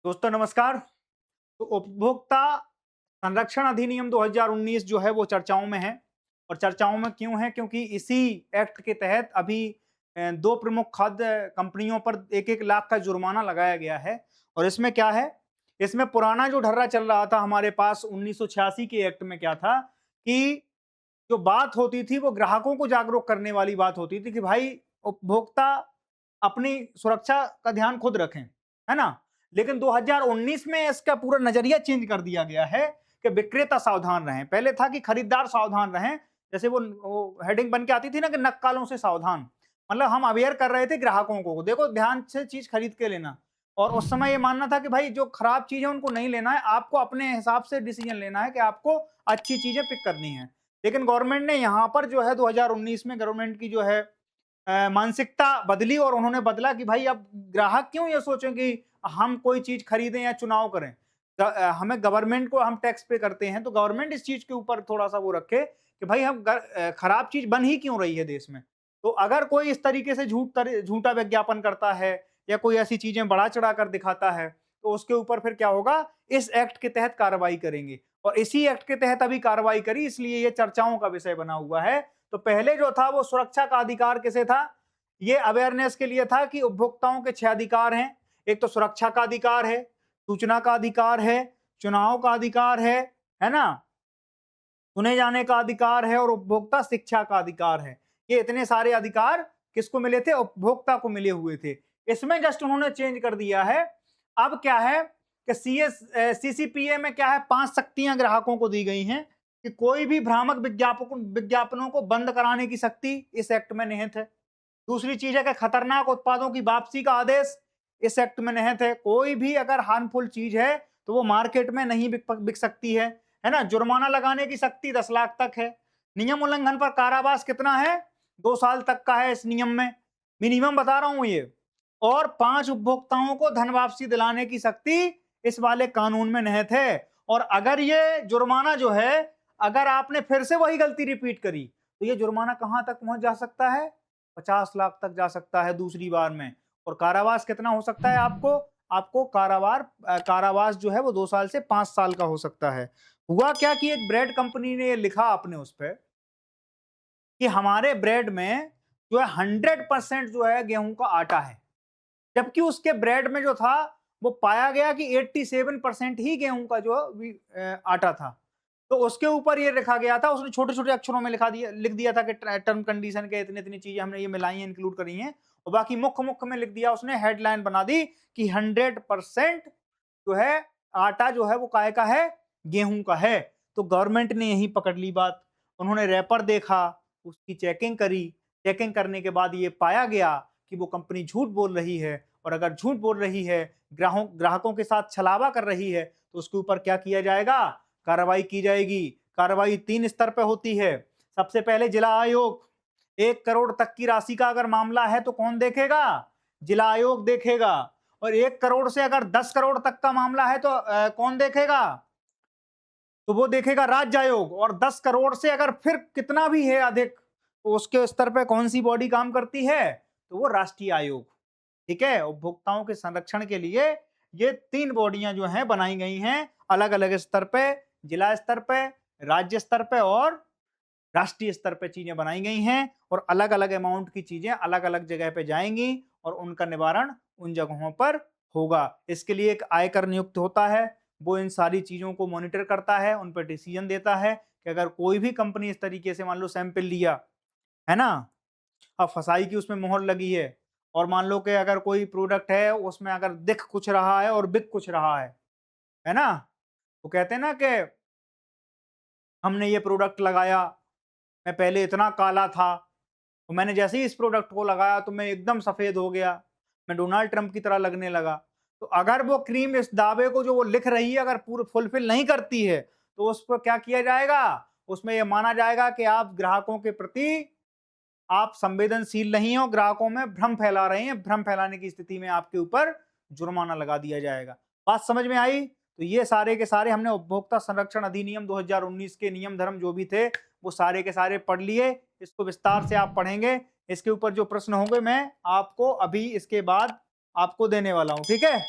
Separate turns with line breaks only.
दोस्तों नमस्कार। तो उपभोक्ता संरक्षण अधिनियम 2019 जो है वो चर्चाओं में है। और चर्चाओं में क्यों है? क्योंकि इसी एक्ट के तहत अभी दो प्रमुख खाद्य कंपनियों पर 1-1 लाख का जुर्माना लगाया गया है। और इसमें क्या है? इसमें पुराना जो ढर्रा चल रहा था हमारे पास 1986 के एक्ट में क्या था कि जो बात होती थी वो ग्राहकों को जागरूक करने वाली बात होती थी कि भाई उपभोक्ता अपनी सुरक्षा का ध्यान खुद रखें, है ना? लेकिन 2019 में इसका पूरा नजरिया चेंज कर दिया गया है कि विक्रेता सावधान रहें। पहले था कि खरीदार सावधान रहें, जैसे वो हेडिंग बन के आती थी ना कि नक्कालों से सावधान। मतलब हम अवेयर कर रहे थे ग्राहकों को, देखो ध्यान से चीज खरीद के लेना। और उस समय ये मानना था कि भाई जो खराब चीज है उनको नहीं लेना है, आपको अपने हिसाब से डिसीजन लेना है कि आपको अच्छी चीजें पिक करनी है। लेकिन गवर्नमेंट ने यहाँ पर जो है 2019 में गवर्नमेंट की जो है मानसिकता बदली और उन्होंने बदला कि भाई अब ग्राहक क्यों ये सोचें कि हम कोई चीज खरीदें या चुनाव करें। हमें गवर्नमेंट को हम टैक्स पे करते हैं तो गवर्नमेंट इस चीज के ऊपर थोड़ा सा वो रखे कि भाई खराब चीज बन ही क्यों रही है देश में। तो अगर कोई इस तरीके से झूठा विज्ञापन करता है या कोई ऐसी चीजें बढ़ा चढ़ा कर दिखाता है तो उसके ऊपर फिर क्या होगा, इस एक्ट के तहत कार्रवाई करेंगे। और इसी एक्ट के तहत अभी कार्रवाई करी, इसलिए ये चर्चाओं का विषय बना हुआ है। तो पहले जो था वो सुरक्षा का अधिकार किसे था? ये अवेयरनेस के लिए था कि उपभोक्ताओं के 6 अधिकार हैं। एक तो सुरक्षा का अधिकार है, सूचना का अधिकार है, चुनाव का अधिकार है ना? सुने जाने का अधिकार है और उपभोक्ता शिक्षा का अधिकार है। ये इतने सारे अधिकार किसको मिले थे? उपभोक्ता को मिले हुए थे। इसमें जस्ट उन्होंने चेंज कर दिया है। अब क्या है कि सीसीपीए में क्या है, 5 शक्तियां ग्राहकों को दी गई हैं कि कोई भी भ्रामक विज्ञापनों को बंद कराने की शक्ति इस एक्ट में निहित है। दूसरी चीज है कि खतरनाक उत्पादों की वापसी का आदेश इस एक्ट में निहित है। कोई भी अगर हार्मफुल चीज है तो वो मार्केट में नहीं बिक सकती है ना? जुर्माना लगाने की शक्ति 10 लाख तक है। नियम उल्लंघन पर कारावास कितना है? 2 साल तक का है इस नियम में, मिनिमम बता रहा हूं ये। और 5 उपभोक्ताओं को धन वापसी दिलाने की शक्ति इस वाले कानून में निहित है। और अगर ये जुर्माना जो है, अगर आपने फिर से वही गलती रिपीट करी तो ये जुर्माना कहां तक पहुंच जा सकता है? 50 लाख तक जा सकता है दूसरी बार में। और कारावास कितना हो सकता है आपको? आपको कारावास जो है वो 2 साल से 5 साल का हो सकता है। हुआ क्या कि एक ब्रेड कंपनी ने ये लिखा अपने उस पे कि हमारे ब्रेड में जो है 100% जो है गेहूं का आटा है, जबकि उसके ब्रेड में जो था वो पाया गया कि 87% ही गेहूं का जो आटा था। तो उसके ऊपर ये लिखा गया था, उसने छोटे-छोटे अक्षरों में लिख दिया था कि टर्म कंडीशन के इतनी-इतनी चीजें हमने ये मिलाई हैं, इंक्लूड करी हैं। और बाकी मुख्य में लिख दिया उसने, हेडलाइन बना दी कि 100% जो है आटा जो है वो काय का है? गेहूं का है। तो गवर्नमेंट ने यही पकड़ ली बात। उन्होंने रैपर देखा, उसकी चेकिंग करी। चेकिंग करने के बाद ये पाया गया कि वो कंपनी झूठ बोल रही है। और अगर झूठ बोल रही है, ग्राहकों के साथ छलावा कर रही है, तो उसके ऊपर क्या किया जाएगा? कार्रवाई की जाएगी। कार्रवाई 3 स्तर पे होती है। सबसे पहले जिला आयोग, 1 करोड़ तक की राशि का अगर मामला है तो कौन देखेगा? जिला आयोग देखेगा। और 1 करोड़ से अगर 10 करोड़ तक का मामला है तो कौन देखेगा? तो वो देखेगा राज्य आयोग। और 10 करोड़ से अगर फिर कितना भी है अधिक, तो उसके स्तर पे कौन सी बॉडी काम करती है? तो वो राष्ट्रीय आयोग। ठीक है? उपभोक्ताओं के संरक्षण के लिए ये 3 बॉडियां जो हैं बनाई गई हैं, अलग अलग स्तर पे, जिला स्तर पे, राज्य स्तर पे और राष्ट्रीय स्तर पे चीजें बनाई गई हैं। और अलग अलग अमाउंट की चीजें अलग अलग जगह पे जाएंगी और उनका निवारण उन जगहों पर होगा। इसके लिए एक आयकर नियुक्त होता है, वो इन सारी चीजों को मॉनिटर करता है, उन पर डिसीजन देता है कि अगर कोई भी कंपनी इस तरीके से मान लो सैंपल लिया, है ना, अब फसाई की उसमें मोहर लगी है, और मान लो कि अगर कोई प्रोडक्ट है उसमें अगर दिख कुछ रहा है और बिक कुछ रहा है ना, वो कहते हैं ना कि हमने ये प्रोडक्ट लगाया, मैं पहले इतना काला था, तो मैंने जैसे ही इस प्रोडक्ट को लगाया तो मैं एकदम सफेद हो गया, मैं डोनाल्ड ट्रंप की तरह लगने लगा। तो अगर वो क्रीम इस दावे को जो वो लिख रही है अगर पूरा फुलफिल नहीं करती है तो उस पर क्या किया जाएगा? उसमें यह माना जाएगा कि आप ग्राहकों के प्रति आप संवेदनशील नहीं हो, ग्राहकों में भ्रम फैला रहे हैं। भ्रम फैलाने की स्थिति में आपके ऊपर जुर्माना लगा दिया जाएगा। बात समझ में आई? तो ये सारे के सारे हमने उपभोक्ता संरक्षण अधिनियम 2019 के नियम धर्म जो भी थे वो सारे के सारे पढ़ लिए। इसको विस्तार से आप पढ़ेंगे। इसके ऊपर जो प्रश्न होंगे मैं आपको अभी इसके बाद आपको देने वाला हूं, ठीक है?